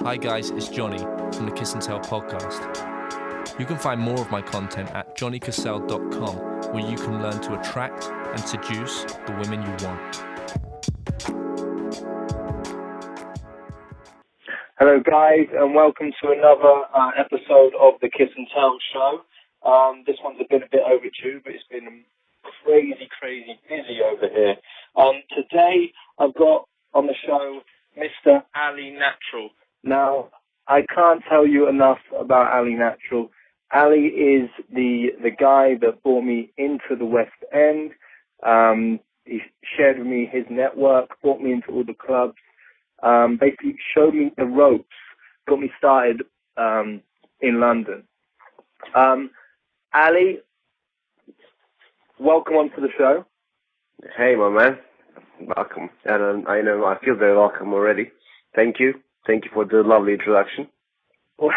Hi guys, it's Johnny from the Kiss and Tell podcast. You can find more of my content at johnnycassell.com, where you can learn to attract and seduce the women you want. Hello guys, and welcome to another episode of the Kiss and Tell show. This one's been a bit overdue, but it's been crazy busy over here. Today I've got on the show Mr. Ali Natural. Now, I can't tell you enough about Ali Natural. Ali is the guy that brought me into the West End. He shared with me his network, brought me into all the clubs, basically showed me the ropes, got me started in London. Ali, welcome onto the show. Hey, my man. Welcome. And I know I feel very welcome already. Thank you. Thank you for the lovely introduction. Well,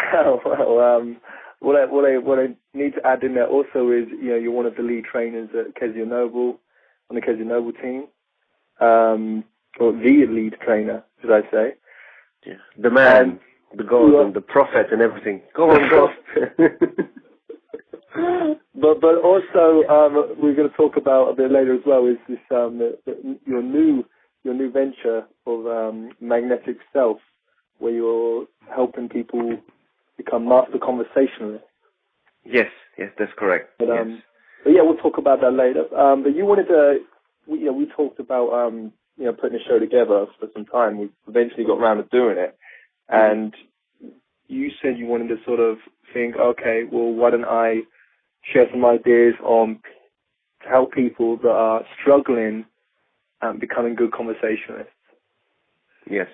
what I need to add in there also is, you're one of the lead trainers at Kezia Noble, on the Kezia Noble team, or the lead trainer, should I say? Yeah. The man, the God, and the prophet, and everything. Go on, go. But also we're going to talk about a bit later as well is this your new venture of Magnetic Self, where you're helping people become master conversationalists. Yes, that's correct. But, yes. But yeah, we'll talk about that later. But you wanted to, we talked about putting a show together for some time. We eventually got around to doing it, and you said you wanted to sort of think, okay, well, why don't I share some ideas on to help people that are struggling and becoming good conversationalists. Yes,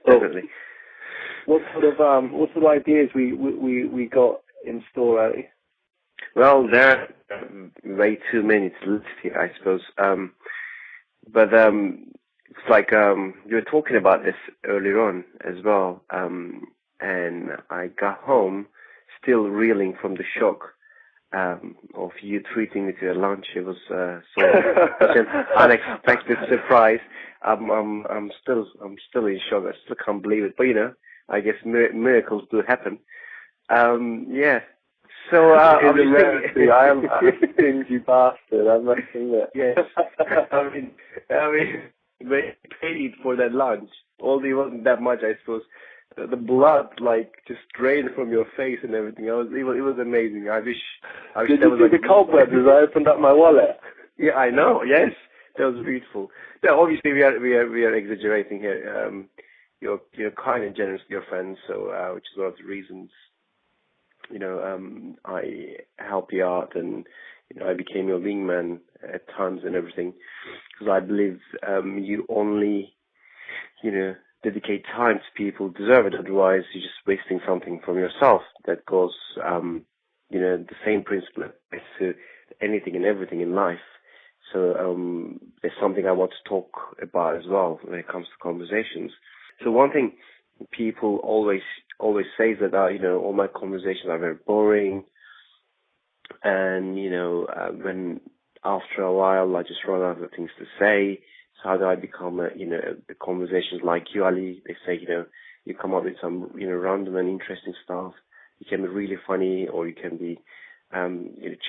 definitely. What sort of ideas we got in store, Ali? Well, there are way too many to list here, I suppose. But it's like you were talking about this earlier on as well, and I got home still reeling from the shock of you treating me to a lunch. It was such an unexpected surprise. I'm still in shock. I still can't believe it. But I guess miracles do happen. Yeah. So I am a stingy bastard. I must admit. Yes. I mean, they paid for that lunch. Although it wasn't that much, I suppose. The blood just drained from your face and everything. It was amazing. I wish Did that you was see the cobwebs as I opened up my wallet? Yeah, I know. Yes, that was beautiful. No, obviously we are exaggerating here. You're kind and generous to your friends, so which is one of the reasons. I help you out, and I became your wingman at times and everything, because I believe you only dedicate time to people who deserve it. Otherwise, you're just wasting something from yourself. That goes, the same principle as to anything and everything in life. So there's something I want to talk about as well when it comes to conversations. So one thing people always say is that all my conversations are very boring, and when after a while I just run out of things to say. So how do I become the conversations like you, Ali? They say, you come up with some, random and interesting stuff. You can be really funny, or you can be,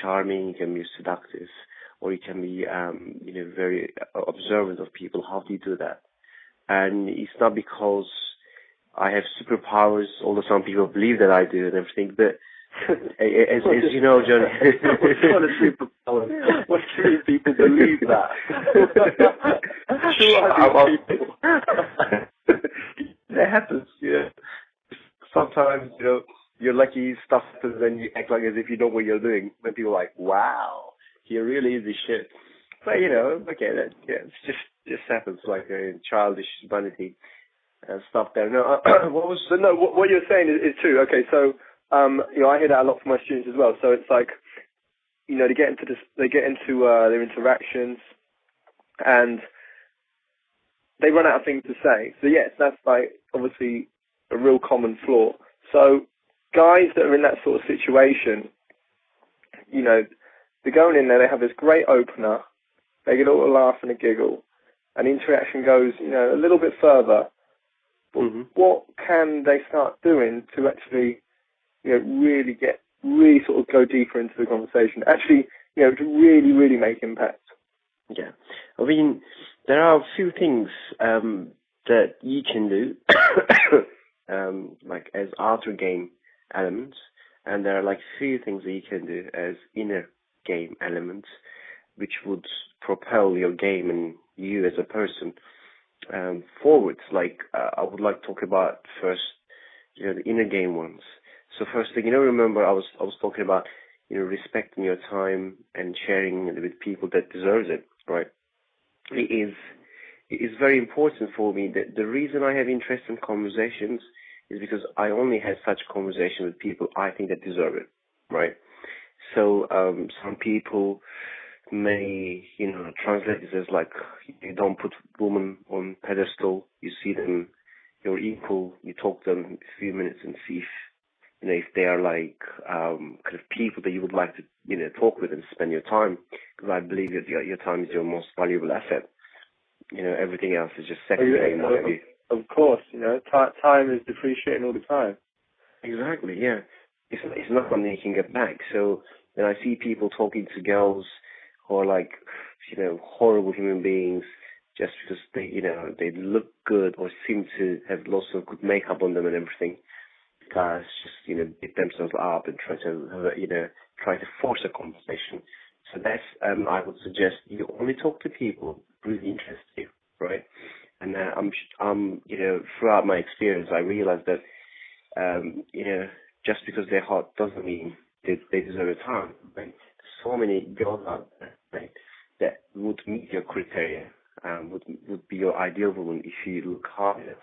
charming, you can be seductive, or you can be, very observant of people. How do you do that? And it's not because I have superpowers, although some people believe that I do and everything, but as you know, John, what a superpower. What do people believe that? Who are these people? That happens, yeah. Sometimes, you're lucky stuff happens and you act like as if you know what you're doing. When people are like, wow, he really is the shit. But, okay, it's just happens, like childish vanity and stuff there. No, what you're saying is true. Okay, so, I hear that a lot from my students as well. So it's like, they get into their interactions, and they run out of things to say. So yes, that's obviously a real common flaw. So guys that are in that sort of situation, they're going in there, they have this great opener, they get all a laugh and a giggle, and the interaction goes, a little bit further. But what can they start doing to actually, really sort of go deeper into the conversation? Actually, to really, really make impact. Yeah. I mean, there are a few things that you can do, like as outer game elements, and there are like few things that you can do as inner game elements, which would propel your game and you as a person forwards. Like I would like to talk about first, the inner game ones. So first thing, remember I was talking about, respecting your time and sharing it with people that deserves it, right? It is very important for me that the reason I have interest in conversations is because I only have such conversation with people I think that deserve it, right? So some people may, translate this as like, you don't put women on pedestal, you see them, you're equal, you talk to them a few minutes and see if they are like kind of people that you would like to, talk with and spend your time, because I believe that your time is your most valuable asset. Everything else is just secondary in my view. Of course, time is depreciating all the time. Exactly, yeah. It's not something you can get back. So when I see people talking to girls who are like, horrible human beings just because they look good or seem to have lots of good makeup on them and everything, guys just, beat themselves up and try to force a conversation. So that's, I would suggest you only talk to people who really interest you, right? And throughout my experience, I realized that, just because they're hot doesn't mean they deserve a time, right? So many girls out there, right, that would meet your criteria, would be your ideal woman if you look hard enough.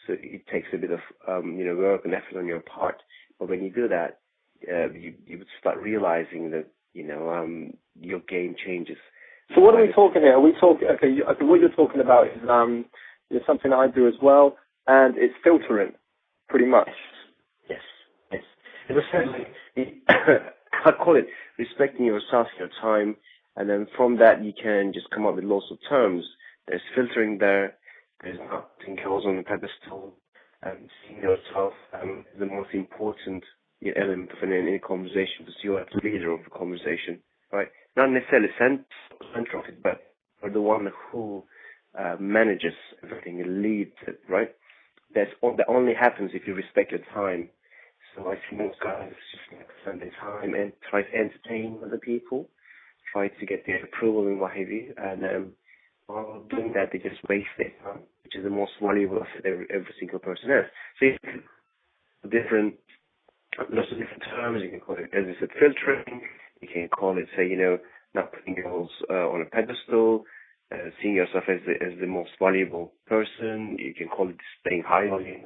So it takes a bit of, work and effort on your part. But when you do that, you would start realizing that, your game changes. So what are we talking here? Are we talking, okay, what you're talking about is something I do as well, and it's filtering, pretty much. Yes. As I said, I call it respecting yourself, your time, and then from that you can just come up with lots of terms. There's filtering there. There's nothing goes on the pedestal. Seeing yourself is the most important element of any conversation, because you are the leader of the conversation, right? Not necessarily center of it, but you're the one who manages everything and leads it, right? That only happens if you respect your time. So I see most guys just spend their time and try to entertain other people, try to get their approval and what have you, and while doing that, they just waste their time, which is the most valuable asset every single person has. So you can lots of different terms. You can call it, as I said, filtering. You can call it, say, not putting girls on a pedestal, seeing yourself as the most valuable person. You can call it staying high value.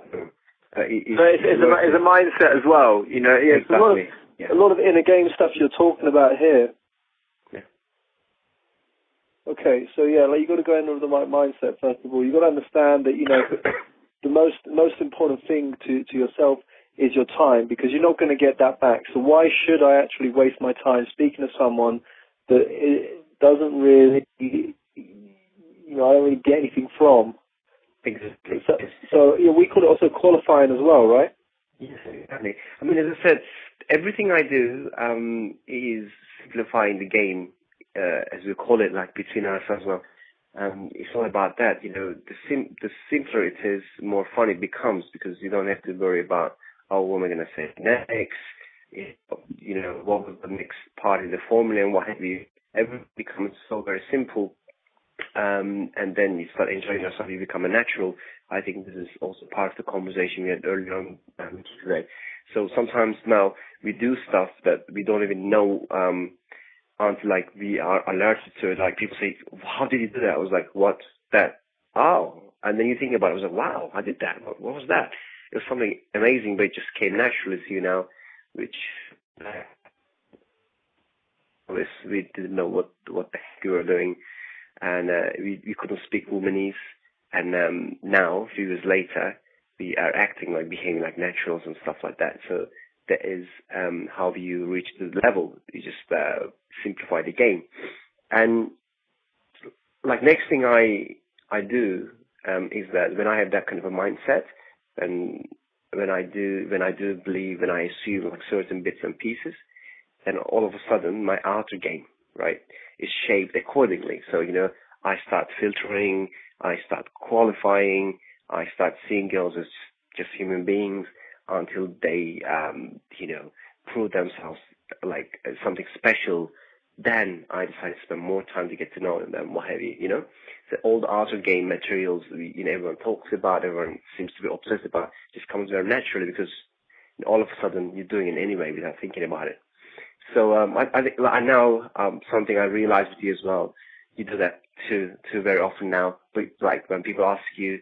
It's a mindset as well, Exactly. A lot of inner game stuff you're talking about here. Yeah. Okay, so you got to go in with the right mindset first of all. You got to understand that the most important thing to yourself is your time, because you're not going to get that back. So why should I actually waste my time speaking to someone that it doesn't really, I don't really get anything from? Exactly. So we call it also qualifying as well, right? Yes, exactly. I mean, as I said, everything I do is simplifying the game, as we call it, like between ourselves. Well, it's all about that. The simpler it is, the more fun it becomes, because you don't have to worry about, what am I going to say next? What was the next part in the formula and what have you. Everything becomes so very simple. And then you start enjoying yourself, you become a natural. I think this is also part of the conversation we had earlier on today. So sometimes now we do stuff that we don't even know until like we are alerted to it. Like people say, how did you do that? I was like, what's that? Oh. And then you think about it, I was like, wow, I did that. What was that? It was something amazing, but it just came naturally to you now, which we didn't know what the heck we were doing. And we couldn't speak womanese, and now, a few years later, we are acting like, behaving like naturals and stuff like that. So that is how you reach the level. You just simplify the game. And like next thing I do is that when I have that kind of a mindset, and when I do believe, when I assume like certain bits and pieces, then all of a sudden my outer game, right, is shaped accordingly. So, I start filtering, I start qualifying, I start seeing girls as just human beings until they, prove themselves like something special. Then I decide to spend more time to get to know them, what have you, So all the outer game materials, everyone talks about, everyone seems to be obsessed about, just comes very naturally because all of a sudden you're doing it anyway without thinking about it. So I think now something I realize with you as well, you do that too very often now. But like when people ask you,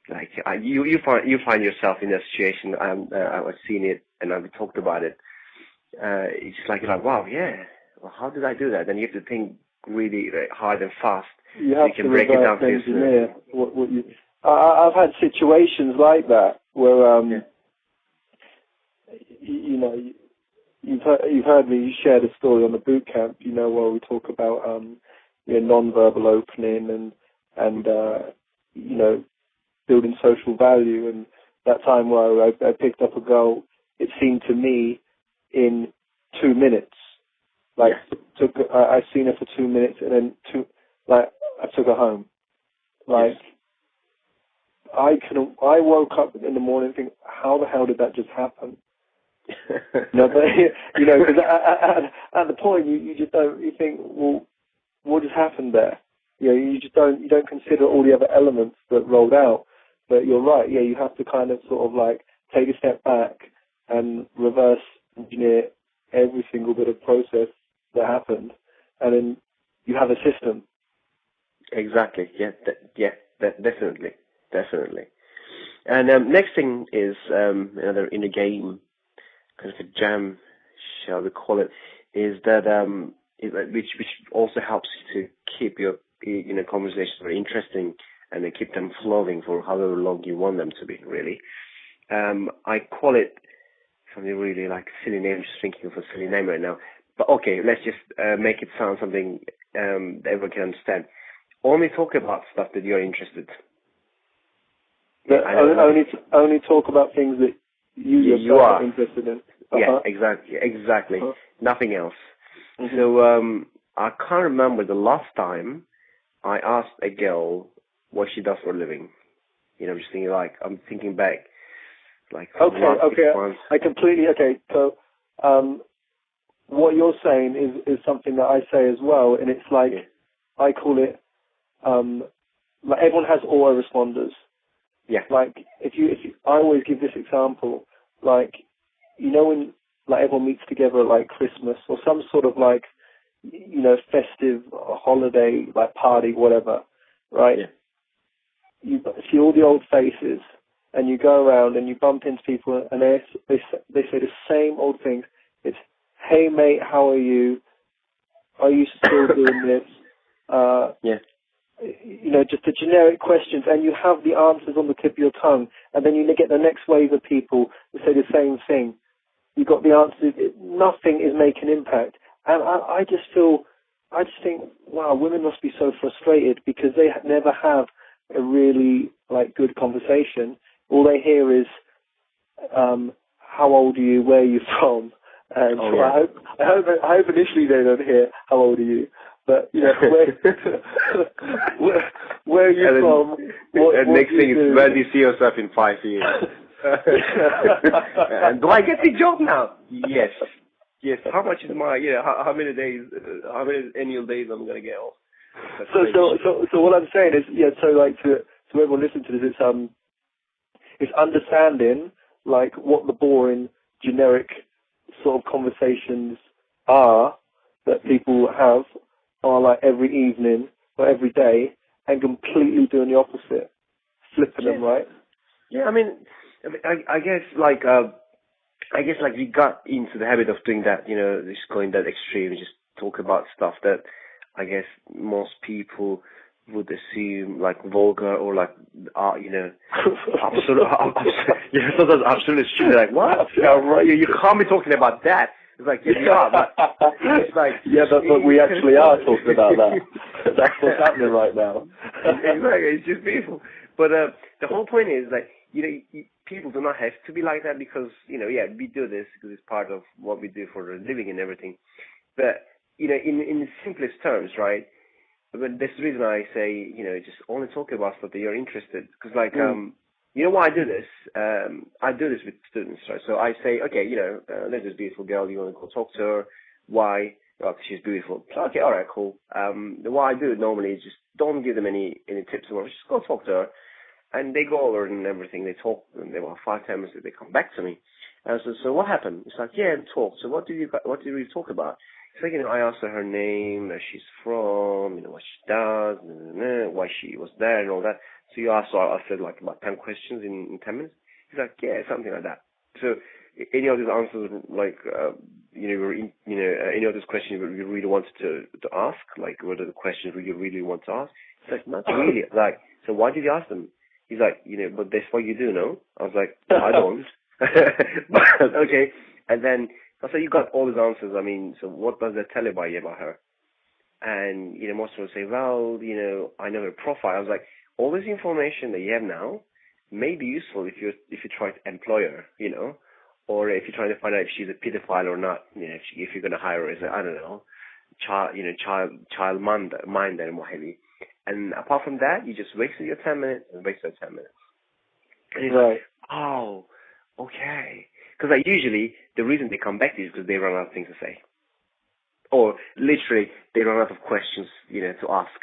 like you find yourself in that situation. I've seen it and I've talked about it. It's like you're like, wow, yeah. Well, how did I do that? And you have to think really hard and fast. You have so you can break it down to engineer what you. I've had situations like that where You've heard me share the story on the boot camp, where we talk about non-verbal opening and building social value. And that time where I picked up a girl, it seemed to me in 2 minutes. Like I seen her for 2 minutes, and then I took her home. Like I woke up in the morning and think, how the hell did that just happen? No, but because at the point you just don't. You think, well, what just happened there? You just don't. You don't consider all the other elements that rolled out. But you're right. Yeah, you have to kind of sort of like take a step back and reverse engineer every single bit of process that happened, and then you have a system. Exactly. Yeah. Definitely. And next thing is another in the game, kind of a jam, shall we call it, is that which also helps to keep your conversations very interesting and then keep them flowing for however long you want them to be. Really, I call it something really like silly name. Just thinking of a silly name right now. But okay, let's just make it sound something that everyone can understand. Only talk about stuff that you're interested. Only talk about things that you are interested in. Yeah, exactly. Nothing else. Mm-hmm. So I can't remember the last time I asked a girl what she does for a living. I'm just thinking I'm thinking back, like okay. 6 months. I completely So, what you're saying is something that I say as well, and it's like I call it. Like everyone has autoresponders. Yeah. Like if you, I always give this example. Like when like everyone meets together at like Christmas or some sort of like festive holiday like party, whatever, right? Yeah. You see all the old faces, and you go around and you bump into people, and they say the same old things. It's, hey mate, how are you? Are you still doing this? Just the generic questions, and you have the answers on the tip of your tongue, and then you get the next wave of people who say the same thing. You got the answers. Nothing is making impact, and I just think, wow, women must be so frustrated because they never have a really like good conversation. All they hear is, how old are you? Where are you from? And I hope initially they don't hear how old are you. But where are you from? What next thing is, where do you see yourself in 5 years? And do I get the job now? Yes. How much is my how many days? How many annual days I'm gonna get off? So what I'm saying is so like to everyone listening to this, it's understanding like what the boring generic sort of conversations are that people have are like every evening or every day, and completely doing the opposite, flipping them, right? Yeah, I guess we got into the habit of doing that, just going that extreme, just talk about stuff that I guess most people would assume like vulgar or like, sometimes absolutely stupid. Like, what? You can't be talking about that. It's like, but it's like... but we actually are talking about that. That's what's happening right now. Exactly, it's just beautiful. But the whole point is, like, people do not have to be like that because, we do this because it's part of what we do for a living and everything. But, in the simplest terms, right? But that's the reason I say, just only talk about stuff that you're interested. Because, why I do this? I do this with students, right? So I say, okay, there's this beautiful girl, you want to go talk to her. Why? Well, 'cause she's beautiful. So, okay, all right, cool. What I do normally is just don't give them any tips or just go talk to her. And they go over and everything. They talk, and they were 5-10 minutes. They come back to me. And so what happened? It's like, yeah, talk. So what did you really talk about? It's like, I asked her name, where she's from, what she does, why she was there, and all that. So you asked, I said like about 10 questions in 10 minutes. He's like, yeah, something like that. So any of these answers, like, any of those questions you really wanted to ask, like, what are the questions you really want to ask? It's like, not really. Like, so why did you ask them? He's like, but that's what you do, no? I was like, I don't. But, okay. And then I said, you got all these answers. I mean, so what does that tell you about her? And, most people say, well, I know her profile. I was like, all this information that you have now may be useful if you try to employ her, or if you're trying to find out if she's a pedophile or not, if you're going to hire her as I don't know, child minder and what have you. And apart from that, you just wasted your 10 minutes and wasted 10 minutes. And he's like, oh, okay. Because usually the reason they come back to you is because they run out of things to say. Or literally, they run out of questions, to ask.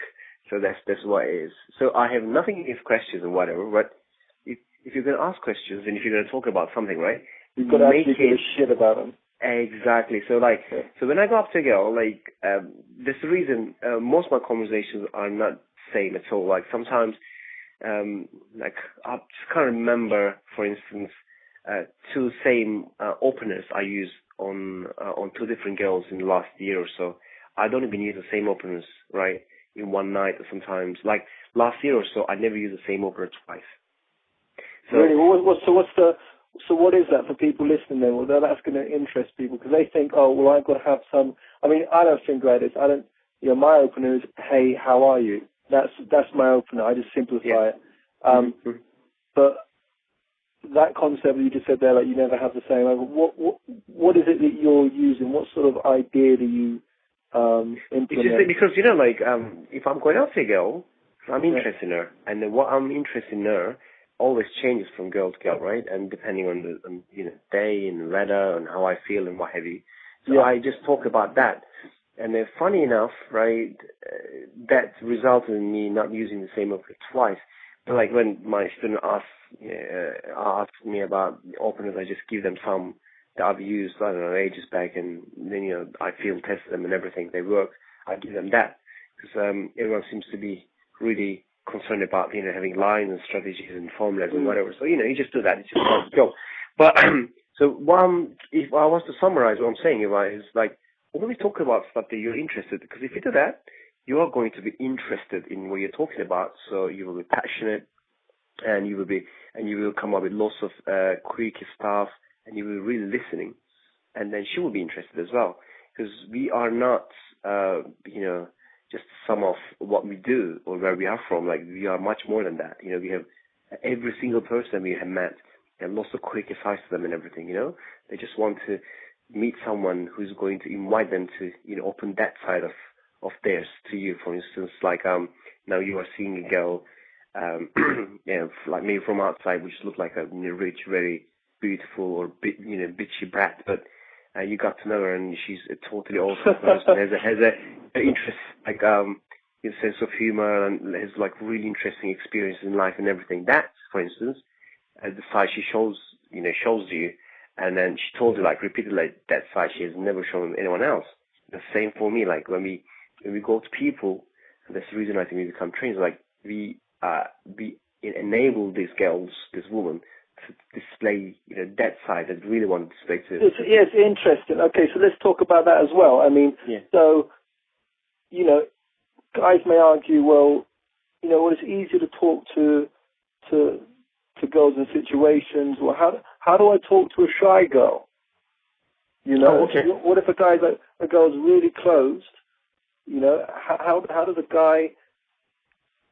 So that's what it is. So I have nothing against questions and whatever, but if you're going to ask questions and if you're going to talk about something, right? You've got to actually give a shit about them. Exactly. So so when I go up to a girl, there's the reason most of my conversations are not same at all. Like sometimes, I just can't remember, for instance, two same openers I used on two different girls in the last year or so. I don't even use the same openers, right, in one night or sometimes. Like last year or so, I never used the same opener twice. So, really? So what is that for people listening then? Well, that's going to interest people because they think, oh, well, I've got to have some. I mean, I don't think like this. I don't. My opener is, hey, how are you? That's my opener. I just simplify it. But that concept that you just said there, like you never have the same. What is it that you're using? What sort of idea do you implement? Because if I'm going out to a girl, I'm interested in her, and then what I'm interested in her always changes from girl to girl, right? And depending on the day and weather and how I feel and what have you. So I just talk about that. And then funny enough, right, that resulted in me not using the same opener twice. But like when my student asked me about openers, I just give them some that I've used, I don't know, ages back, and then, I field test them and everything. They work. I give them that. Because everyone seems to be really concerned about, having lines and strategies and formulas and whatever. So, you just do that. It's just part of the job. But, so if I was to summarize what I'm saying, is like, only talk about stuff that you're interested in. Because if you do that, you are going to be interested in what you're talking about. So you will be passionate, and you will come up with lots of quirky stuff, and you will be really listening. And then she will be interested as well. Because we are not, just some of what we do or where we are from. Like, we are much more than that. We have every single person we have met and lots of quirky sides to them and everything, They just want to meet someone who's going to invite them to, open that side of theirs to you. For instance, like, now you are seeing a girl, like maybe from outside, which look like a rich, very beautiful or bitchy brat, but you got to know her and she's a totally awesome person, has a interest, like, sense of humor, and has like really interesting experiences in life and everything. That, for instance, the side she shows you, and then she told you like repeatedly that side she has never shown anyone else. The same for me. Like when we go to people, and that's the reason I think we become trainers. Like we enable these girls, this woman, to display that side that really want to display to. It's interesting. Okay, so let's talk about that as well. I mean, so guys may argue, well, it's easier to talk to girls in situations. Well, how do I talk to a shy girl? What if a girl's really closed? How does a guy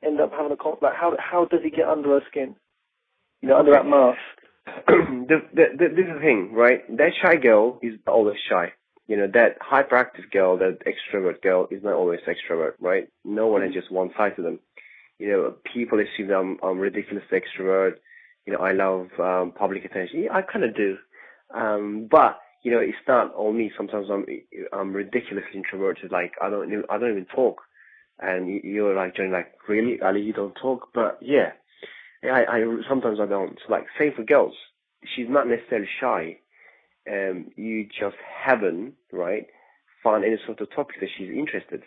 end up having a conflict? How does he get under her skin? under that mask. This is the thing, right? That shy girl is not always shy. That hyperactive girl, that extrovert girl is not always extrovert, right? No one has just one side to them. People assume that I'm ridiculously extrovert. I love public attention. Yeah, I kind of do. But it's not all me. Sometimes I'm ridiculously introverted. Like I don't even talk. And you're like, Johnny, like, really, Ali, you don't talk? But yeah, I sometimes I don't. Like, same for girls. She's not necessarily shy. You just haven't, right, found any sort of topic that she's interested,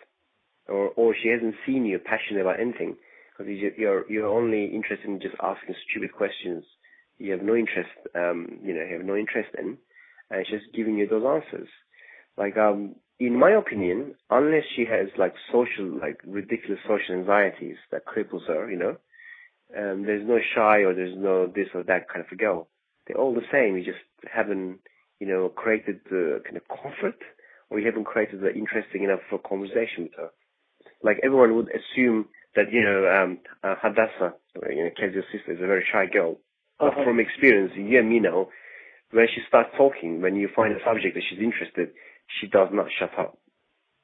or she hasn't seen you passionate about anything, because you're only interested in just asking stupid questions. You have no interest, in, and she's giving you those answers. Like, in my opinion, unless she has like ridiculous social anxieties that cripples her, there's no shy or there's no this or that kind of a girl. They're all the same. You just haven't, created the kind of comfort, or you haven't created the interesting enough for conversation with her. Like everyone would assume that, Hadassah, Kezia's sister, is a very shy girl. But from experience, you and me know, when she starts talking, when you find a subject that she's interested, she does not shut up.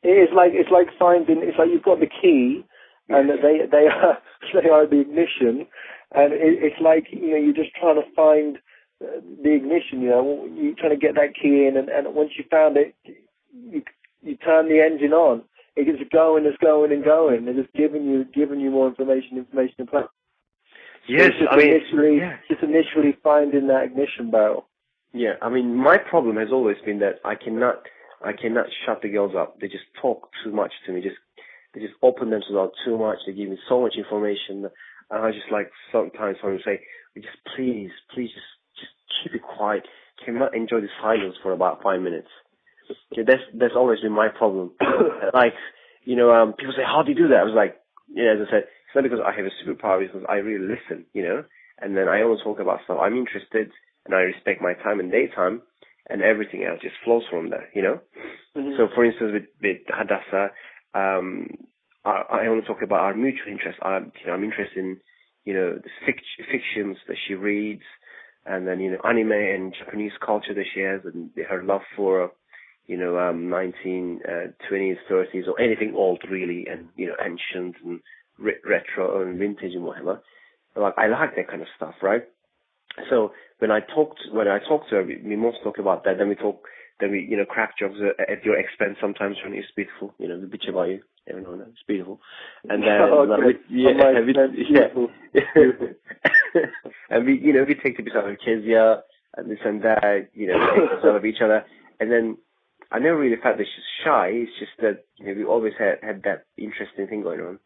It's like you've got the key, and they are the ignition, and it's like you're just trying to find the ignition. You're trying to get that key in, and once you found it, you turn the engine on. It gets going, it's going and going. They're just giving you more information in place. Yes, just initially finding that ignition barrel. Yeah, my problem has always been that I cannot shut the girls up. They just talk too much to me. They just open themselves out too much. They give me so much information, and I just like sometimes I would say, just please, just keep it quiet. Cannot enjoy the silence for about 5 minutes. Okay, that's always been my problem. Like, people say, how do you do that? I was like, as I said, it's not because I have a superpower, it's because I really listen, and then I always talk about stuff I'm interested, and I respect my time and daytime, and everything else just flows from there, Mm-hmm. So, for instance, with Hadassah, I want to talk about our mutual interests. I'm interested in, the fictions that she reads, and then, anime and Japanese culture that she has, and her love for, 1920s, 30s, or anything old, really, and, ancient and retro and vintage and whatever. Like, I like that kind of stuff, right? So when I talk to her, we most talk about that. Then we crack jokes at your expense sometimes when it's beautiful. We bitch about you. Everyone knows it's beautiful. And then and we take the piece out of Kezia and this and that. We take out of each other. And then I never really felt that she's shy. It's just that we always had that interesting thing going on.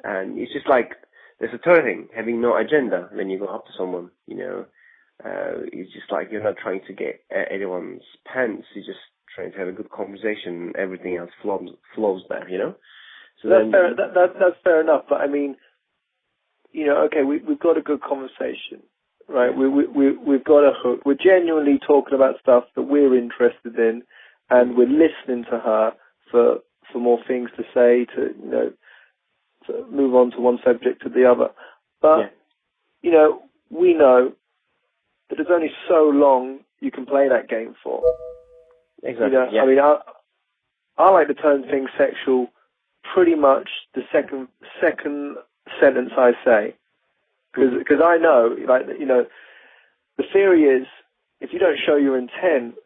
And it's just like, there's a third thing, having no agenda when you go up to someone, it's just like you're not trying to get anyone's pants, you're just trying to have a good conversation, everything else flows there, So that's fair enough, but okay, we've got a good conversation, right? We've got a hook. We're genuinely talking about stuff that we're interested in, and we're listening to her for more things to say, to move on to one subject to the other. But, we know that there's only so long you can play that game for. Exactly. Yeah. I like to turn things sexual pretty much the second sentence I say. Because I know, the theory is, if you don't show your intent,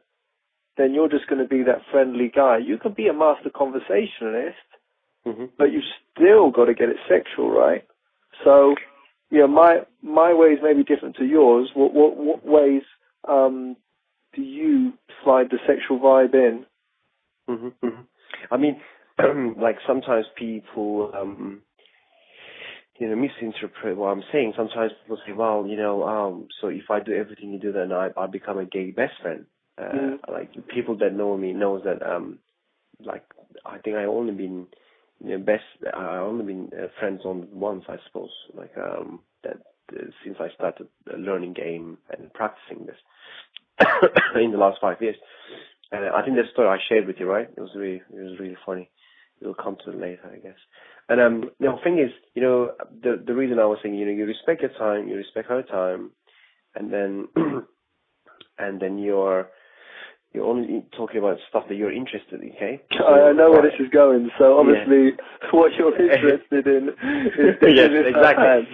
then you're just going to be that friendly guy. You can be a master conversationalist, mm-hmm. but you still got to get it sexual, right? So, my ways may be different to yours. What ways do you slide the sexual vibe in? Mm-hmm. Mm-hmm. Like sometimes people, misinterpret what I'm saying. Sometimes people say, well, so if I do everything you do, then I'll become a gay best friend. Like people that know me knows that, I think I only been friends on once, I suppose. Since I started learning game and practicing this in the last 5 years. And I think that story I shared with you, right? It was really funny. we'll come to it later, I guess. And the thing is, the reason I was saying, you respect your time, you respect her time, and then and then you're only talking about stuff that you're interested in, okay? So, I know where this is going, so obviously what you're interested in is yes, exactly.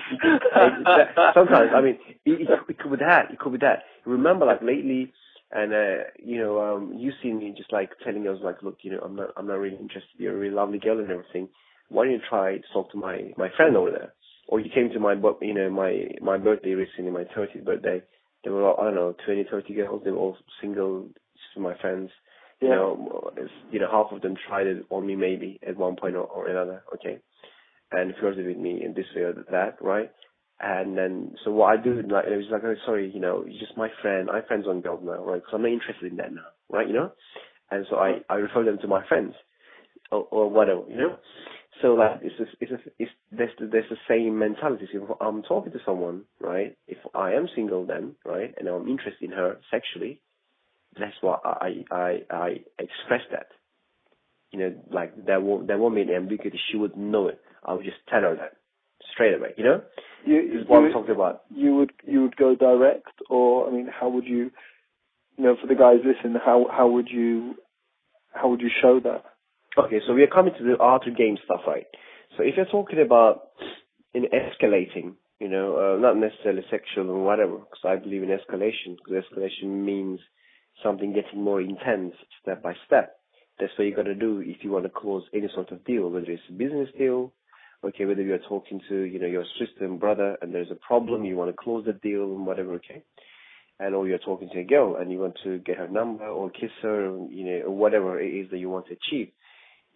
Sometimes, I mean, it could be that. It could be that. Remember, like lately, and you see me just like telling us, like, look, I'm not really interested. You're a really lovely girl and everything. Why don't you try to talk to my friend over there? Or you came to my my birthday recently, my 30th birthday. There were all, I don't know, 20, 30 girls. They were all single. My friends, half of them tried it on me maybe at one point or another, okay, and flirted with me in this way or that, right? And then, so what I do, like, it was like, oh, sorry, you're just my friend. I have friends on girls now, right? Because I'm not interested in that now, right? And so I refer them to my friends or whatever, So like, there's the same mentality. So if I'm talking to someone, right? If I am single, then, right, and I'm interested in her sexually. That's why I express that. Like there won't be any ambiguity. She would know it. I would just tell her that straight away. This is what I'm talking about. You would go direct, or I mean, how would you? For the guys listening, how would you show that? Okay, so we are coming to the art of game stuff, right? So if you're talking about in escalating, not necessarily sexual or whatever, because I believe in escalation. Because escalation means something getting more intense step by step. That's what you got to do if you want to close any sort of deal, whether it's a business deal, okay, whether you're talking to, your sister and brother and there's a problem, you want to close the deal and whatever, okay? And or you're talking to a girl and you want to get her number or kiss her, or whatever it is that you want to achieve.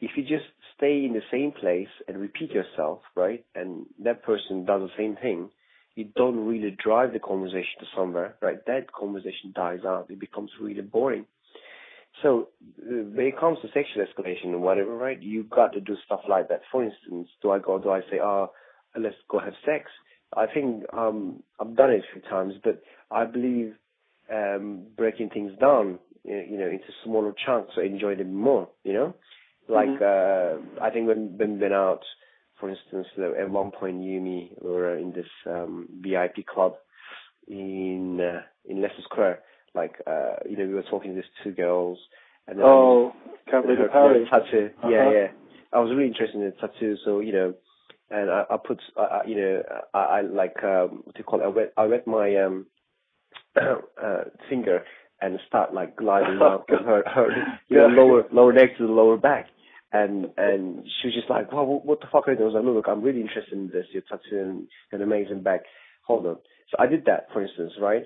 If you just stay in the same place and repeat yourself, right, and that person does the same thing, you don't really drive the conversation to somewhere, right? That conversation dies out. It becomes really boring. So when it comes to sexual escalation or whatever, right, you got to do stuff like that. For instance, do I say, let's go have sex? I think I've done it a few times, but I believe breaking things down, into smaller chunks so enjoy them more, Like, I think when we've been out, for instance, at one point, you and me were in this VIP club in Leicester Square. Like, we were talking to these two girls. And then can't believe it, Harry. Tattoo. Uh-huh. Yeah. I was really interested in the tattoo, so, and I put, I like, what do you call it? I wet my finger and start, like, gliding down her lower neck to the lower back. And she was just like, well, what the fuck are you doing? I was like, look, I'm really interested in this. Your tattoo and an amazing back. Hold on. So I did that, for instance, right?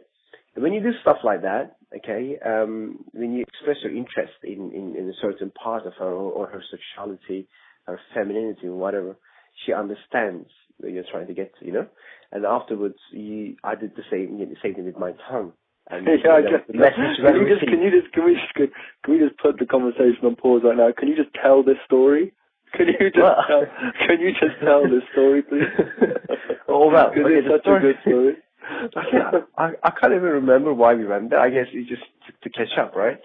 And when you do stuff like that, okay, when you express your interest in a certain part of her or her sexuality, her femininity or whatever, she understands what you're trying to get to, And afterwards, I did the same thing with my tongue. And yeah, can we just put the conversation on pause right now? Can you just tell this story? Can you just tell this story, please? Oh, well, because it's such a good story. I can't even remember why we went there. I guess it's just to catch up, right?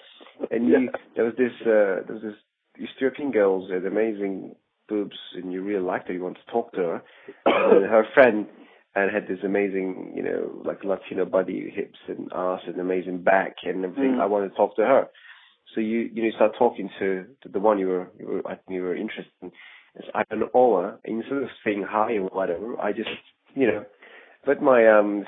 And there was this Ethiopian girl with amazing boobs, and you really liked her. You want to talk to her, and her friend. And had this amazing, like Latino body, hips and ass and amazing back and everything. I wanted to talk to her. So you start talking to the one you were interested in. So I don't know her. Instead of saying hi or whatever, I just, put my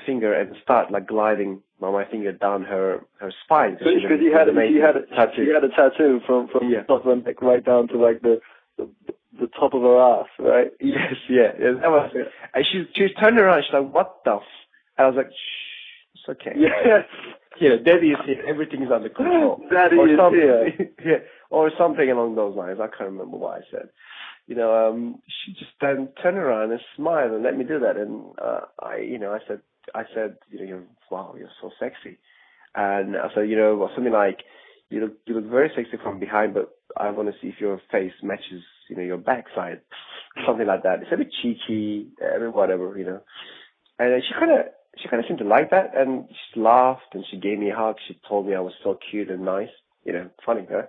finger and start like gliding my finger down her spine. Because she had a tattoo from the top of her neck right down to like the top of her ass, right? Yes, yeah. That was it. And she was turning around, she's like, what the And I was like, shh, it's okay. Yes. Daddy is here, everything is under control. Daddy is here. Yeah, or something along those lines. I can't remember what I said. She just then turned around and smiled and let me do that. And I said, wow, you're so sexy. And I said, something like, you look very sexy from behind, but I want to see if your face matches, your backside, something like that. It's a bit cheeky, whatever, And then she kind of seemed to like that, and she laughed and she gave me a hug. She told me I was so cute and nice, funny, huh?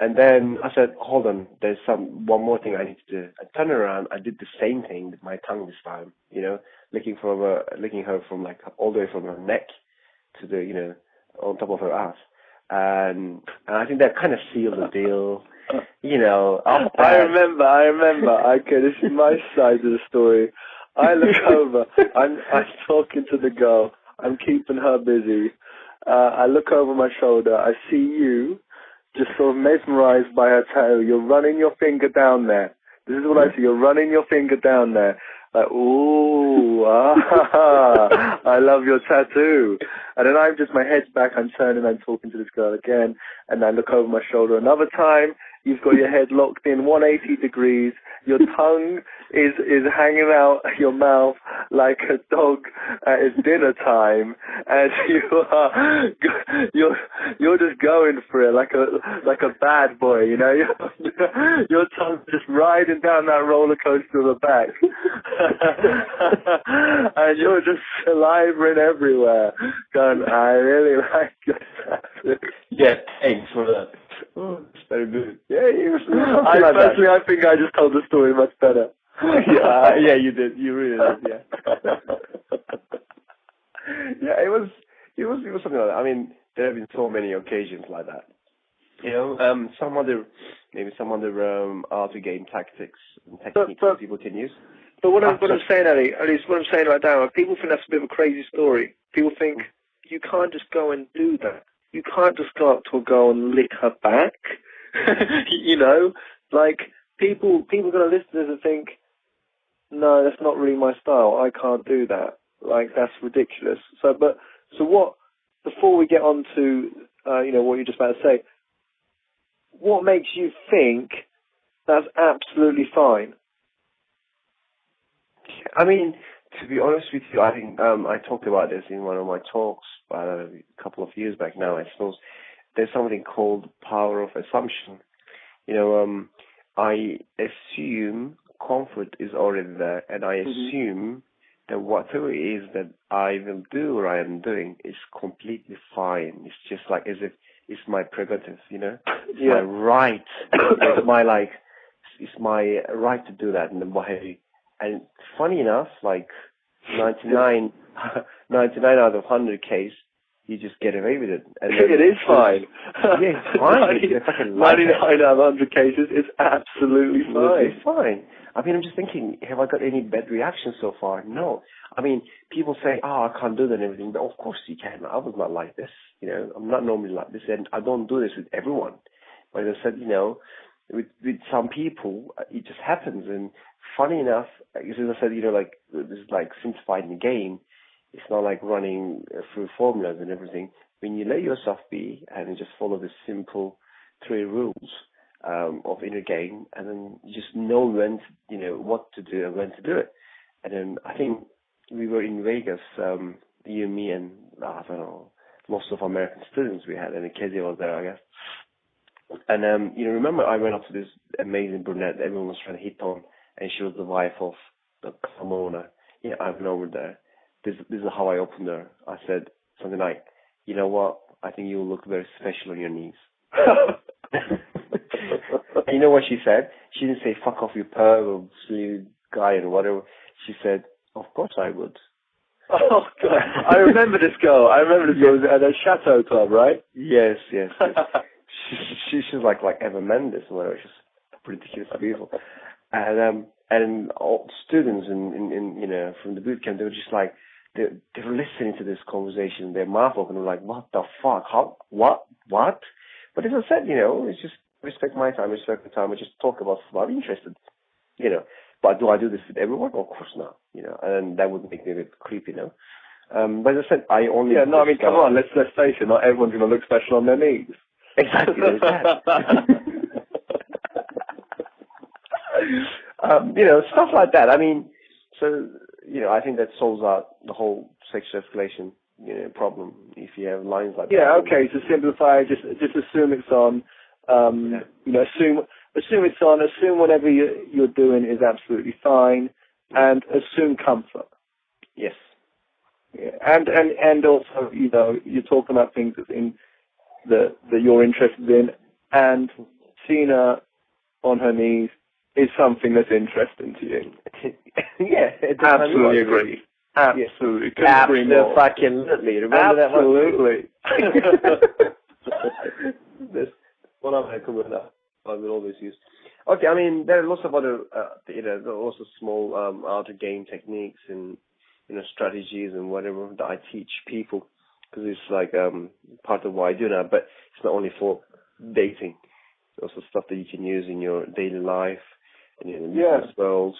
And then I said, hold on, there's one more thing I need to do. I turned around, I did the same thing with my tongue this time, licking her from like all the way from her neck to the, on top of her ass. And I think that kind of sealed the deal, I remember. Okay, this is my side of the story. I look over, I'm talking to the girl, I'm keeping her busy. I look over my shoulder, I see you, just sort of mesmerized by her tail. You're running your finger down there. This is what I see. You're running your finger down there. Like, ooh, I love your tattoo. And then my head's back, I'm turning, I'm talking to this girl again, and I look over my shoulder another time. You've got your head locked in 180 degrees. Your tongue is hanging out your mouth like a dog at its dinner time, and you're just going for it like a bad boy, Your tongue's just riding down that roller coaster of the back, and you're just salivering everywhere, going, I really like your tattoo. Yeah, thanks for that. Oh, it's very good. Yeah, I think I just told the story much better. Yeah, you did. You really did. Yeah. Yeah, it was something like that. I mean, there have been so many occasions like that. Some other art to game tactics and techniques that people can use. But what I'm saying, Ali, at least what I'm saying right now, people think that's a bit of a crazy story. People think you can't just go and do that. You can't just go up to a girl and lick her back. Like people are going to listen to this and think, no, that's not really my style. I can't do that. Like, that's ridiculous. So what? Before we get on to what you're just about to say, what makes you think that's absolutely fine? I mean, to be honest with you, I think I talked about this in one of my talks a couple of years back now, I suppose. There's something called power of assumption. I assume comfort is already there, and I assume that whatever it is that I will do or I am doing is completely fine. It's just like as if it's my prerogative, It's my right. It's my right to do that. And funny enough, like 99 out of 100 case, you just get away with it. And it is fine. Yeah, it's fine. 99 out of 100 cases, it's absolutely fine. It's fine. I mean, I'm just thinking, have I got any bad reactions so far? No. I mean, people say, I can't do that and everything, but of course you can. I was not like this. I'm not normally like this, and I don't do this with everyone. But as I said, with some people, it just happens. And funny enough, as I said, this is like simplifying the game. It's not like running through formulas and everything. When you let yourself be and just follow the simple 3 rules of inner game, and then you just know when, what to do and when to do it. And then I think we were in Vegas, you and me and, I don't know, lots of American students we had, and Kezia was there, I guess. And, remember I went up to this amazing brunette everyone was trying to hit on, and she was the wife of the club owner. I went over there. This is how I opened her. I said something like, you know what? I think you look very special on your knees. And you know what she said? She didn't say, fuck off, you perv, or silly guy, and whatever. She said, of course I would. Oh, God. I remember this girl. Yes. At a Chateau Club, right? Yes. She's like Eva Mendes or whatever. She's ridiculous beautiful. And all students in from the boot camp, they were just like, they were listening to this conversation, their mouth open, and like, what the fuck? How? What? But as I said, it's just respect my time, respect the time. I just talk about stuff I'm interested, But do I do this with everyone? Of course not, and that would make me a bit creepy, But as I said, I only... Yeah, no, I mean, come on, let's face it, not everyone's going to look special on their knees. Exactly, there's that. Stuff like that. I mean, so, I think that solves out the whole sexual escalation, problem if you have lines like that. Yeah, okay, to simplify, just assume it's on, assume it's on, assume whatever you're doing is absolutely fine, and assume comfort. Yes. Yeah. And also, you're talking about things that you're interested in, and seen her on her knees is something that's interesting to you. Yeah, absolutely agree. Absolutely. Couldn't agree more. Absolutely. Remember absolutely. That's one of my comment I will always use. Okay, I mean, there are lots of other, there are also small outer game techniques and, strategies and whatever that I teach people, because it's like part of what I do now, but it's not only for dating. It's also stuff that you can use in your daily life and in the business world,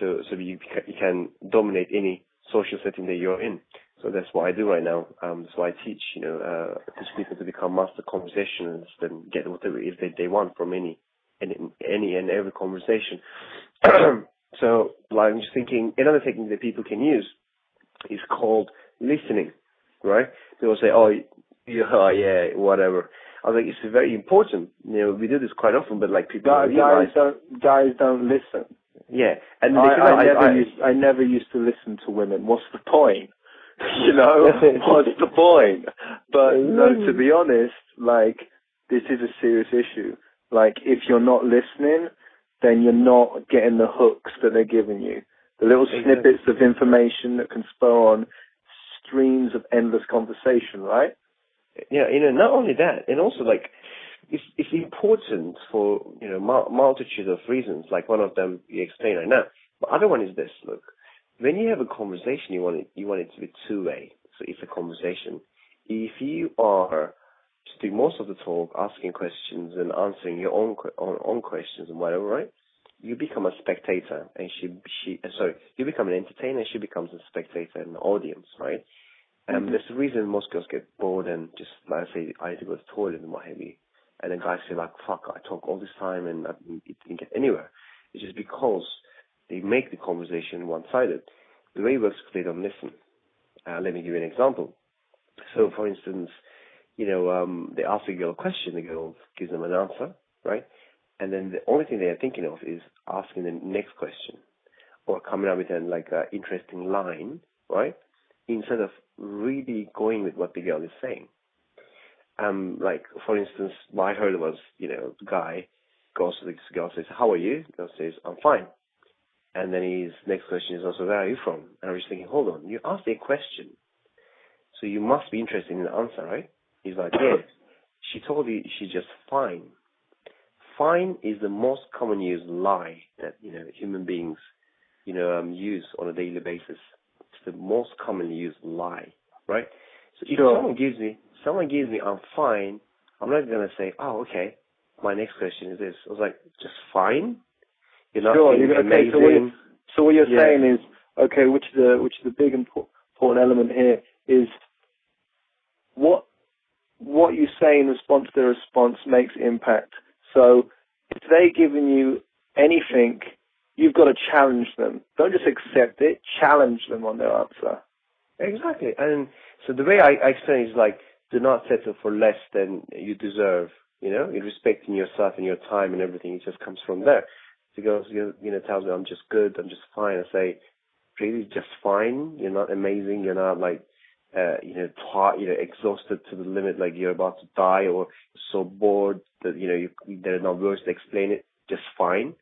so you can dominate any social setting that you're in. So that's what I do right now. That's why I teach, teach people to become master conversationalists and get whatever it is that they want from any and every conversation. So I'm just thinking, another technique that people can use is called listening, right? People say, oh yeah, whatever. I was like, it's very important. We do this quite often, but like people guys don't listen. Yeah, and I never used to listen to women. What's the point? What's the point? But no, to be honest, like, this is a serious issue. Like, if you're not listening, then you're not getting the hooks that they're giving you. The little snippets of information that can spur on streams of endless conversation, right? Yeah, not only that, and also, like, it's important for, multitude of reasons. Like, one of them you explain right now. The other one is this, look. When you have a conversation, you want it to be two-way. So it's a conversation. If you are just doing most of the talk, asking questions and answering your own questions and whatever, right? You become a spectator, and you become an entertainer, and she becomes a spectator and an audience, right? And there's a reason most girls get bored and just, like I say, I had to go to the toilet and what have you. And then guys say, like, fuck, I talk all this time and it didn't get anywhere. It's just because they make the conversation one-sided. The way it works is they don't listen. Let me give you an example. So, for instance, they ask a girl a question, the girl gives them an answer, right? And then the only thing they are thinking of is asking the next question or coming up with an interesting line, right? Instead of really going with what the girl is saying. Like, for instance, what I heard was, the guy goes to this girl, says, how are you? The girl says, I'm fine. And then his next question is also, where are you from? And I was thinking, hold on, you asked a question, so you must be interested in the answer, right? He's like, yeah. She told you she's just fine. Fine is the most common used lie that, human beings, use on a daily basis. It's the most commonly used lie, right? So if someone gives me, I'm fine, I'm not going to say, oh, okay, my next question is this. I was like, just fine? You're not amazing. So what you're saying is, okay, which is the big important element here is what you say in response to their response makes impact. So if they're giving you anything, you've got to challenge them. Don't just accept it. Challenge them on their answer. Exactly. And so the way I explain it is like, do not settle for less than you deserve. You're respecting yourself and your time and everything. It just comes from there. So girls, tells me I'm just good, I'm just fine. I say, really, just fine? You're not amazing. You're not exhausted to the limit, like you're about to die, or so bored that there are no words to explain it. Just fine.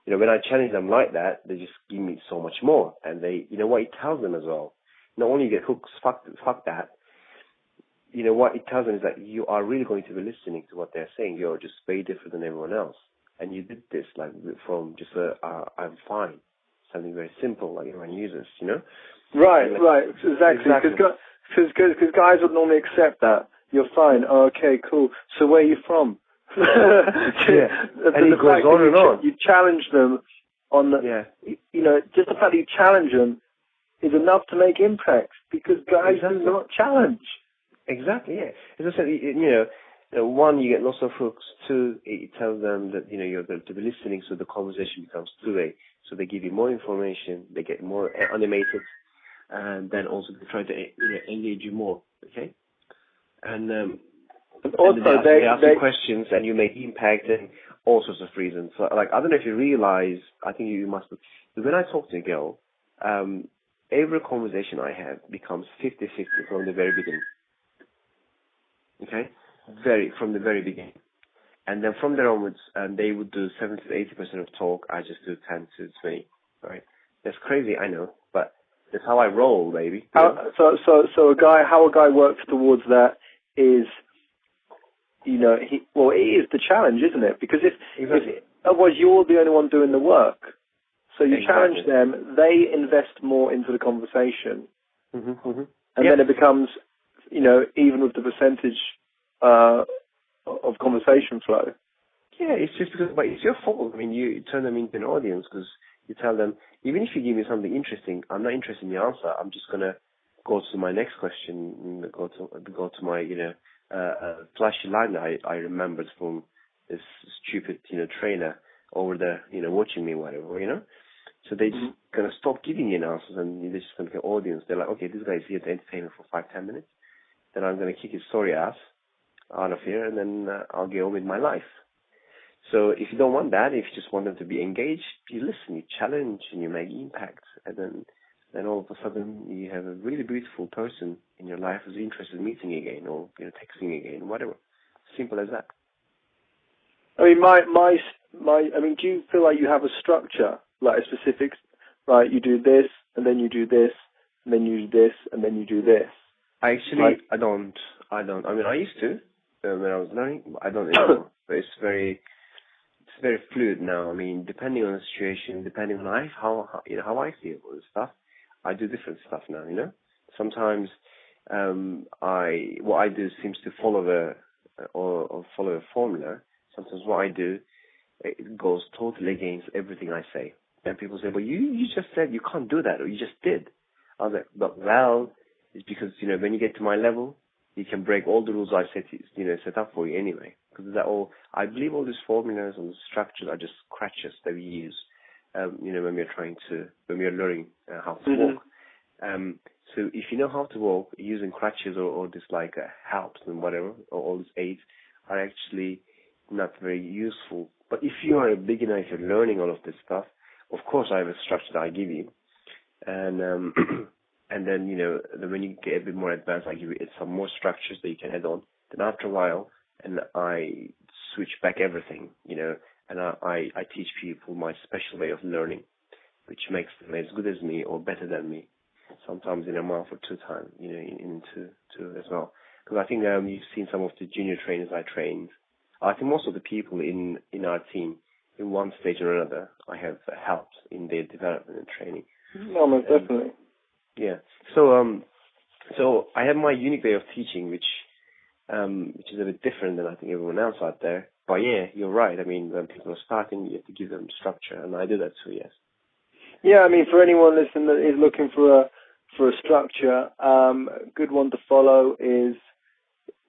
When I challenge them like that, they just give me so much more, and they, what it tells them as well. Not only you get hooks, fuck that. What it tells them is that you are really going to be listening to what they're saying. You're just way different than everyone else. And you did this like from just I'm fine, something very simple like everyone uses, Right, exactly. Because guys would normally accept that. You're fine. Oh, okay, cool. So where are you from? Yeah. And it goes on and on. You challenge them on just the fact that you challenge them is enough to make impact, because guys do not challenge. Exactly, yeah. As I said, one, you get lots of hooks. Two, it tells them that, you're going to be listening, so the conversation becomes two-way. So they give you more information, they get more animated, and then also they try to, engage you more, okay? And also, they ask you questions, and you make impact, and all sorts of reasons. So, like, I don't know if you realize, I think you must have, when I talk to a girl, every conversation I have becomes 50-50 from the very beginning. Okay? From the very beginning. And then from there onwards, they would do 70 to 80% of talk. I just do 10 to 20. Right? That's crazy, I know, but that's how I roll, baby. So a guy works towards that is, you know, it is the challenge, isn't it? Because if otherwise you're the only one doing the work. So you challenge them, they invest more into the conversation, and then it becomes, you know, even with the percentage of conversation flow. Yeah, it's just because, but it's your fault. I mean, you turn them into an audience because you tell them, even if you give me something interesting, I'm not interested in the answer. I'm just gonna go to my next question, go to my, you know, flashy line that I remembered from this stupid, you know, trainer over there, you know, watching me, whatever, you know. So they're just gonna stop giving you answers, and they're just gonna get audience. They're like, okay, this guy's here to entertain me for 5-10 minutes. Then I'm gonna kick his sorry ass out of here, and then I'll get on with my life. So if you don't want that, if you just want them to be engaged, you listen, you challenge, and you make impact, and then all of a sudden you have a really beautiful person in your life who's interested in meeting again, or, you know, texting again, whatever. Simple as that. I mean, I mean, do you feel like you have a structure, like a specific, right? You do this, and then you do this, and then you do this, and then you do this. I don't. I mean, I used to when I was learning. I don't anymore. But it's very fluid now. I mean, depending on the situation, depending on how I feel and stuff, I do different stuff now. You know, sometimes what I do seems to follow follow a formula. Sometimes what I do, it goes totally against everything I say. And people say, "But you just said you can't do that, or you just did." I was like, "But well, it's because, you know, when you get to my level, you can break all the rules I set up for you anyway." Because I believe all these formulas and structures are just crutches that we use, you know, when we're learning how to walk. So if you know how to walk, using crutches or this like helps and whatever, or all these aids are actually not very useful. But if you are a beginner, if you're learning all of this stuff, of course I have a structure that I give you, and and then, you know, when you get a bit more advanced, I give you some more structures that you can add on. Then after a while, and I switch back everything, you know, and I teach people my special way of learning, which makes them as good as me or better than me, sometimes in a month or 2 times, you know, into as well. Because I think you've seen some of the junior trainers I trained. I think most of the people in our team, in one stage or another, I have helped in their development and training. No, most definitely. Yeah. So I have my unique way of teaching, which is a bit different than I think everyone else out there. But yeah, you're right. I mean, when people are starting, you have to give them structure, and I do that too. Yes. Yeah, I mean, for anyone listening that is looking for a structure, a good one to follow is,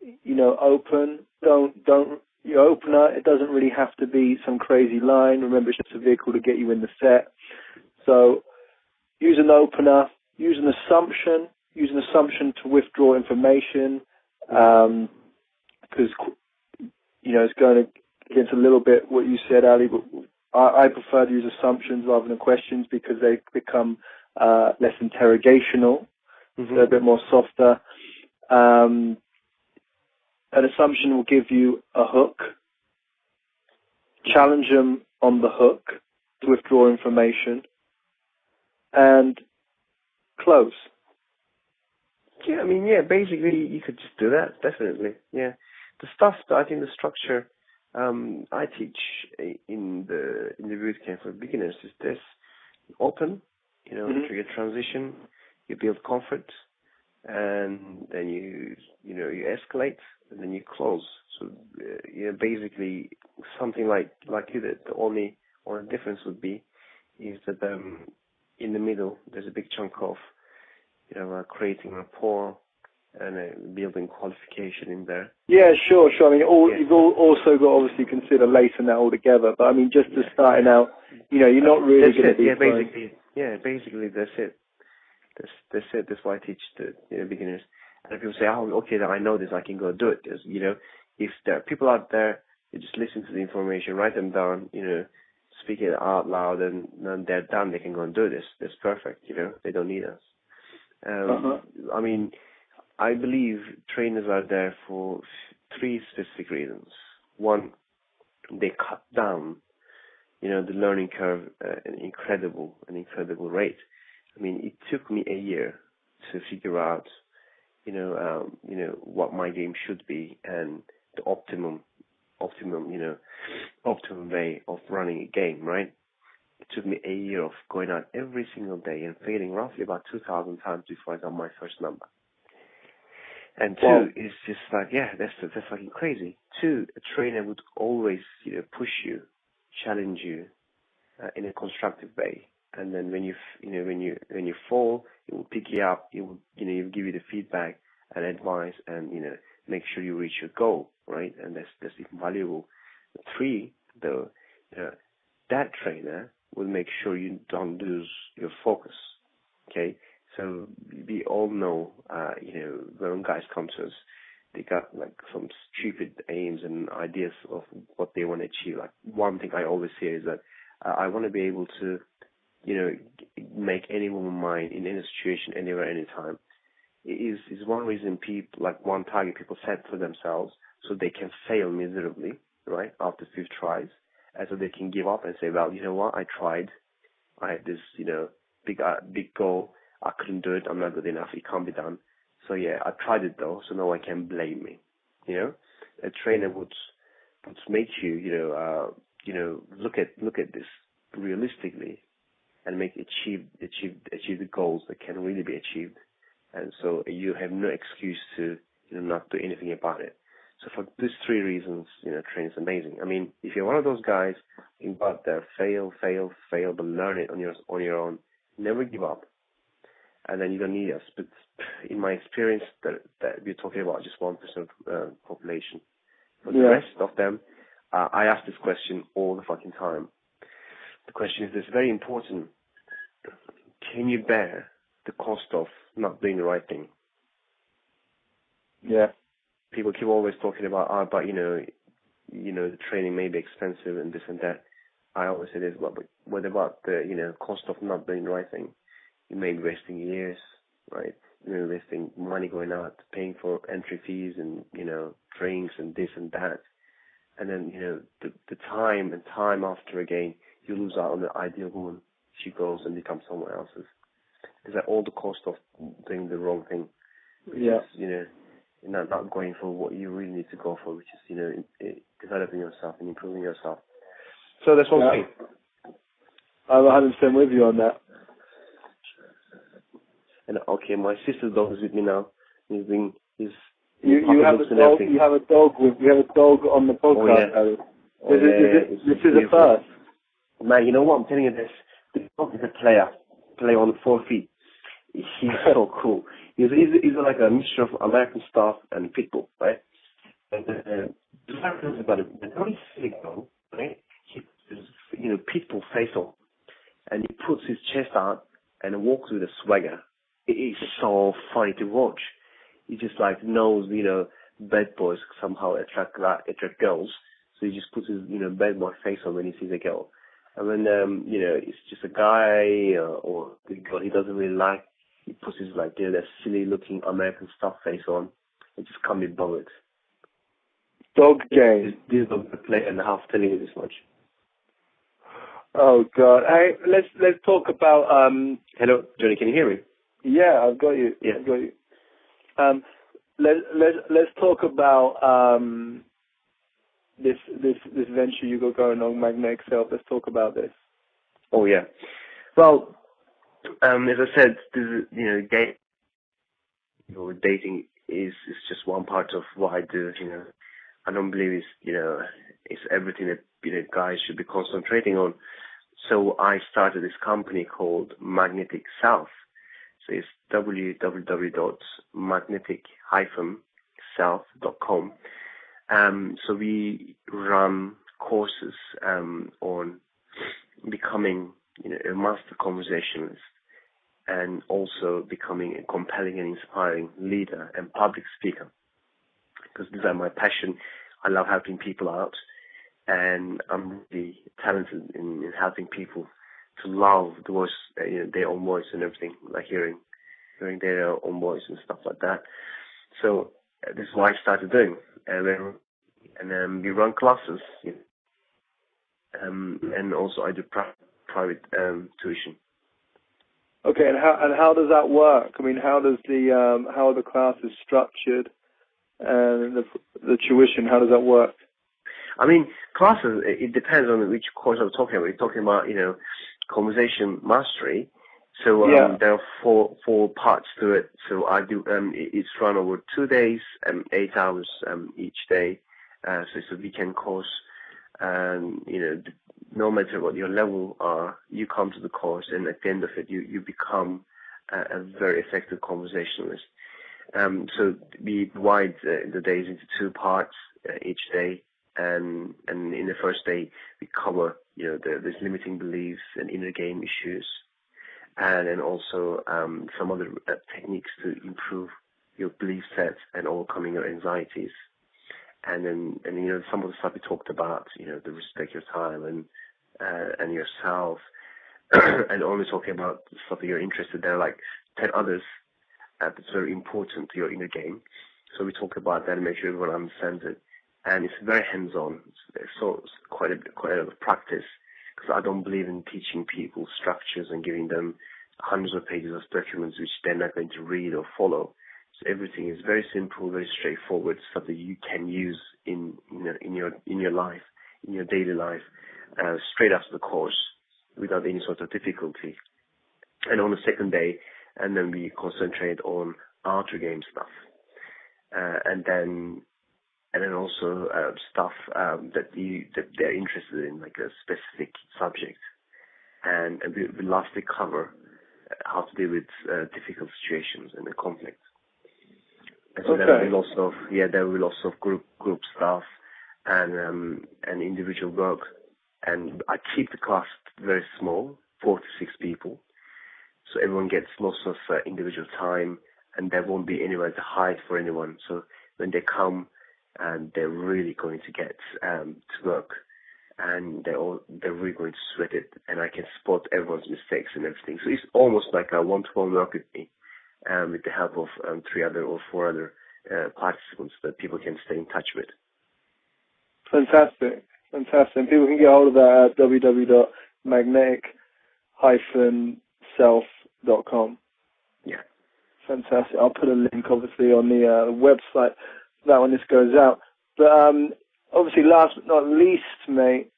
you know, open. Don't your opener. It doesn't really have to be some crazy line. Remember, it's just a vehicle to get you in the set. So use an opener. Use an assumption to withdraw information, because, you know, it's going against a little bit what you said, Ali, but I prefer to use assumptions rather than questions because they become less interrogational, so they're a bit more softer. An assumption will give you a hook, challenge them on the hook to withdraw information, and close. Yeah, I mean, yeah, basically you could just do that, definitely. Yeah. The stuff that I think the structure I teach in the boot camp for beginners is this: open, you know, trigger transition, you build comfort, and then you escalate, and then you close. So basically something like you did. The only difference would be is that in the middle there's a big chunk of, you know, creating rapport and building qualification in there. Yeah, sure. I mean, you've also got to obviously consider lacing that all together. But I mean, just to starting out, you know, you're not really going to be. Basically, that's it. That's it. That's why I teach the beginners. And people say, "Oh, okay, now I know this. I can go do it." Because, you know, if there are people out there, you just listen to the information, write them down, you know, speak it out loud, and then they're done. They can go and do this. That's perfect. You know, they don't need us. I mean, I believe trainers are there for 3 specific reasons. One, they cut down, the learning curve an incredible rate. I mean, it took me a year to figure out, what my game should be and the optimum way of running a game, right? It took me a year of going out every single day and failing roughly about 2,000 times before I got my first number. And two, it's just like, that's fucking crazy. Two, a trainer would always, push you, challenge you in a constructive way. And then when you fall, it will pick you up. It will, give you the feedback and advice, and make sure you reach your goal, right? And that's invaluable. Three, though, that trainer will make sure you don't lose your focus. Okay, so we all know, when guys come to us, they got like some stupid aims and ideas of what they want to achieve. Like one thing I always say is that I want to be able to, make any woman mine in any situation, anywhere, anytime. Is one reason one target people set for themselves so they can fail miserably, right, after 5 tries, and so they can give up and say, well, you know what, I tried. I had this, big goal. I couldn't do it. I'm not good enough. It can't be done. So yeah, I tried it though, so no one can blame me. A trainer would make you, look at this realistically and achieve the goals that can really be achieved. And so you have no excuse to, not do anything about it. So for these 3 reasons, training is amazing. I mean, if you're one of those guys, you go out there, fail, but learn it on your own. Never give up. And then you don't need us. But in my experience, that we're talking about just 1% of population. For the rest of them, I ask this question all the fucking time. The question is this, very important. Can you bear the cost of not doing the right thing? Yeah. People keep always talking about, but the training may be expensive and this and that. I always say this, but what about the, cost of not doing the right thing? You may be wasting years, right? You may be wasting money going out, paying for entry fees and, drinks and this and that. And then, the time after again, you lose out on the ideal woman. She goes and becomes someone else's. Is that all the cost of doing the wrong thing? Yeah. Is, not going for what you really need to go for, which is, developing yourself and improving yourself. So that's one thing. I'm 100% with you on that. And okay, my sister's dog is with me now. You have a dog. You have a dog on the podcast. Oh, yeah. This is a first. Man, you know what? I'm telling you this. The dog is a player on 4 feet. He's so cool. He's like a mixture of American Staff and Pitbull, right? And the fact is about it, when he's sitting down, right, he Pitbull face on, and he puts his chest out and walks with a swagger. It is so funny to watch. He just knows, bad boys somehow attract girls. So he just puts his, bad boy face on when he sees a girl. And when, it's just a guy or a girl he doesn't really like, he puts his, that silly looking American Stuff face on. It just can't be bothered. Dog game. This is a player and a half, telling you this much. Oh, God. Hey, let's talk about... Hello, Johnny, can you hear me? Yeah, I've got you. Yeah. I've got you. Let's talk about this venture you got going on, Magnetic Self. Let's talk about this. Oh yeah. Well, as I said, this is, dating is just one part of what I do. I don't believe it's everything that guys should be concentrating on. So I started this company called Magnetic Self. So it's www.magnetic-self.com. So we run courses on becoming, a master conversationalist, and also becoming a compelling and inspiring leader and public speaker. Because these are my passion. I love helping people out, and I'm really talented in helping people to love the voice, their own voice and everything, like hearing their own voice and stuff like that. So this is what I started doing, and then we run classes and also I do private tuition. Okay, and how does that work? I mean, how are the classes structured, and the tuition? How does that work? I mean, classes, it depends on which course I'm talking about. We're talking about, conversation mastery. So there are four parts to it. So I do, it's run over 2 days, 8 hours each day. So it's a weekend course. And, no matter what your level are, you come to the course, and at the end of it, you become a very effective conversationalist. So we divide the days into 2 parts each day. And in the first day, we cover, there's limiting beliefs and inner game issues, and then also some other techniques to improve your belief sets and overcoming your anxieties. And then, some of the stuff we talked about, the respect your time and yourself, and only talking about stuff that you're interested in. There are like 10 others that's very important to your inner game. So we talk about that and make sure everyone understands it. And it's very hands-on. So it's quite a lot of practice, because I don't believe in teaching people structures and giving them hundreds of pages of documents which they're not going to read or follow. So everything is very simple, very straightforward, stuff that you can use in your life, in your daily life, straight after the course, without any sort of difficulty. And on the second day, and then we concentrate on outer game stuff, and then also stuff that they're interested in, like a specific subject, and we lastly cover how to deal with difficult situations and the conflict. And so there will be lots of group stuff and individual work, and I keep the class very small, 4 to 6 people, so everyone gets lots of individual time, and there won't be anywhere to hide for anyone. So when they come, and they're really going to get to work, and they're really going to sweat it, and I can spot everyone's mistakes and everything. So it's almost like a one-to-one work with me, with the help of 3 other or 4 other participants that people can stay in touch with. Fantastic. And people can get hold of that at www.magnetic-self.com. Yeah. Fantastic. I'll put a link, obviously, on the website that when this goes out. But obviously, last but not least, mate,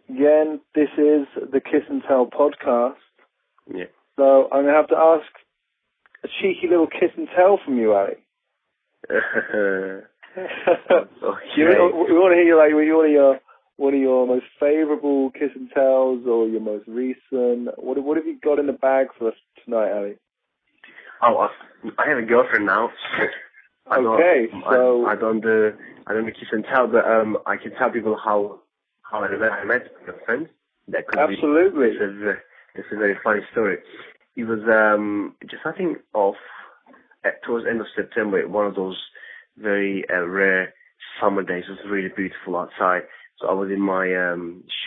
again, this is the Kiss and Tell podcast. Yeah. So I'm going to have to ask a cheeky little kiss and tell from you, Ali. Okay. We want to hear one of your most favourable kiss and tells, or your most recent. What have you got in the bag for us tonight, Ali? Oh, I have a girlfriend now. I don't do kiss and tell, but I can tell people how I met my friend. That could Absolutely. It's a very funny story. It was just I think towards the end of September, one of those very rare summer days. It was really beautiful outside. So I was in my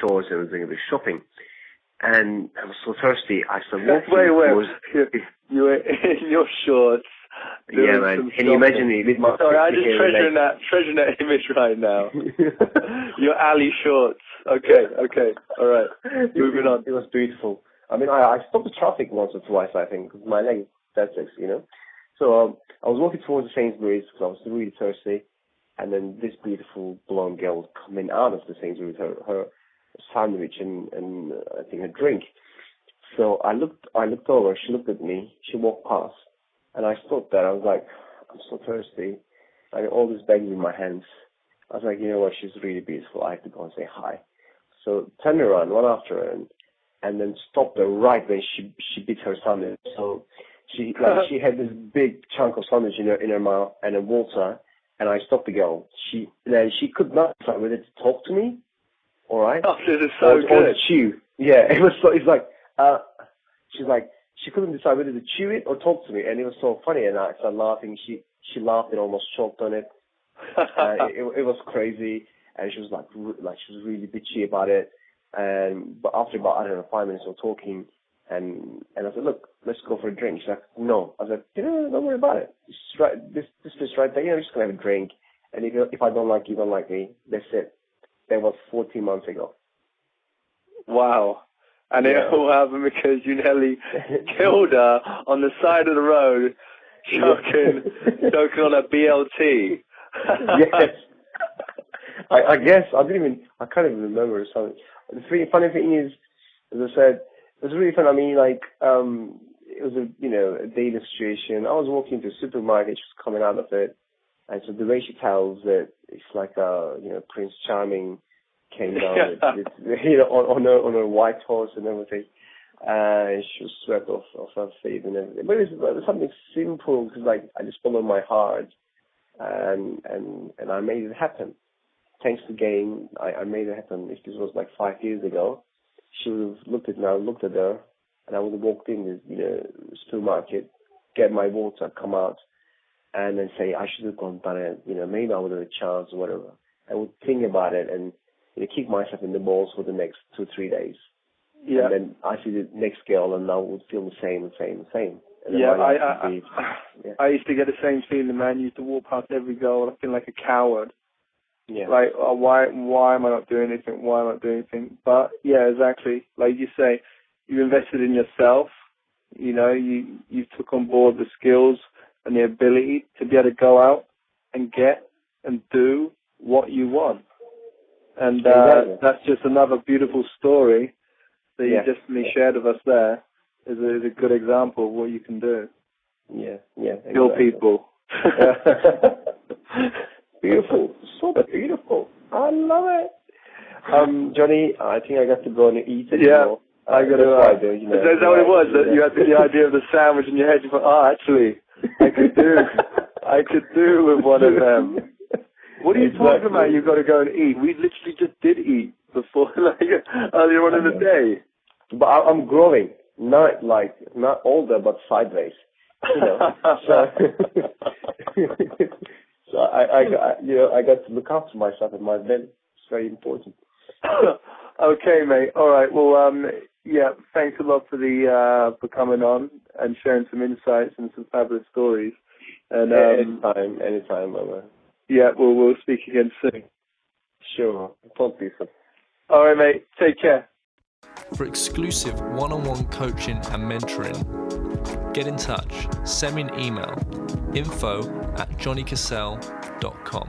shorts and was doing a bit of shopping, and I was so thirsty. I started walking. Wait. You were in your shorts. Yeah, man. Can you imagine me with my? Sorry, I'm just treasuring that image right now. Your alley shorts. Okay, all right. Moving on. It was beautiful. I mean, I stopped the traffic once or twice, I think, because my leg that's it, So I was walking towards the Sainsbury's because I was really thirsty, and then this beautiful blonde girl was coming out of the Sainsbury's with her sandwich and I think a drink. So I looked over. She looked at me. She walked past. And I stopped there. I was like, I'm so thirsty. I got all these bags in my hands. I was like, you know what? She's really beautiful. I have to go and say hi. So turned around, went after her, and then stopped her right when she bit her sandwich. So she had this big chunk of sandwich in her mouth and a water. And I stopped the girl. She could not decide whether to talk to me, all right? Oh, this is so good. Or to chew. Yeah, it's like she's like. She couldn't decide whether to chew it or talk to me, and it was so funny. And I started laughing. She laughed and almost choked on it. It was crazy, and she was like she was really bitchy about it. But after about 5 minutes of talking, and I said, look, let's go for a drink. She's like, no. I said, don't worry about it. This is right there. We're just gonna have a drink. And if I don't like you, don't like me. That's it. That was 14 months ago. Wow. And it all happened because you nearly killed her on the side of the road, choking on a BLT. Yes. I guess I can't even remember something. The funny thing is, as I said, it was really fun. I mean, like, it was a daily situation. I was walking to a supermarket, she was coming out of it, and so the way she tells it, it's like Prince Charming came down on a white horse and everything. And she was swept off her face and everything. But it was something simple because I just followed my heart, and I made it happen. Thanks to game, I made it happen. If this was 5 years ago, she would have looked at her, and I would have walked in the supermarket, get my water, come out, and then say I should have gone done it. Maybe I would have a chance or whatever. I would think about it and kick myself in the balls for the next 2-3 days. Yeah. And then I see the next girl, and I would feel the same. And I used to get the same feeling, man. I used to walk past every girl, I feel like a coward. Yeah. Like, why am I not doing anything? Why am I not doing anything? But yeah, exactly. Like you say, you invested in yourself. You took on board the skills and the ability to be able to go out and get and do what you want. And that's just another beautiful story that you just shared with us there. Is a good example of what you can do. Yeah, exactly. Kill people. Beautiful, so beautiful. I love it. Johnny, I think I got to go and eat it. Yeah, I got to. Is that what it was? That you had the idea of the sandwich in your head? You thought, actually, I could do with one of them. What are you talking about? You've got to go and eat. We literally just did eat before, earlier on in the day. But I'm growing, not older, but sideways. So I got to look after myself and my belly. It's very important. Okay, mate. All right. Well, thanks a lot for coming on and sharing some insights and some fabulous stories. And anytime, Mama. Yeah, we'll speak again soon. Sure. Talk to you soon. All right, mate. Take care. For exclusive one-on-one coaching and mentoring, get in touch. Send me an email, info@johnnycassell.com.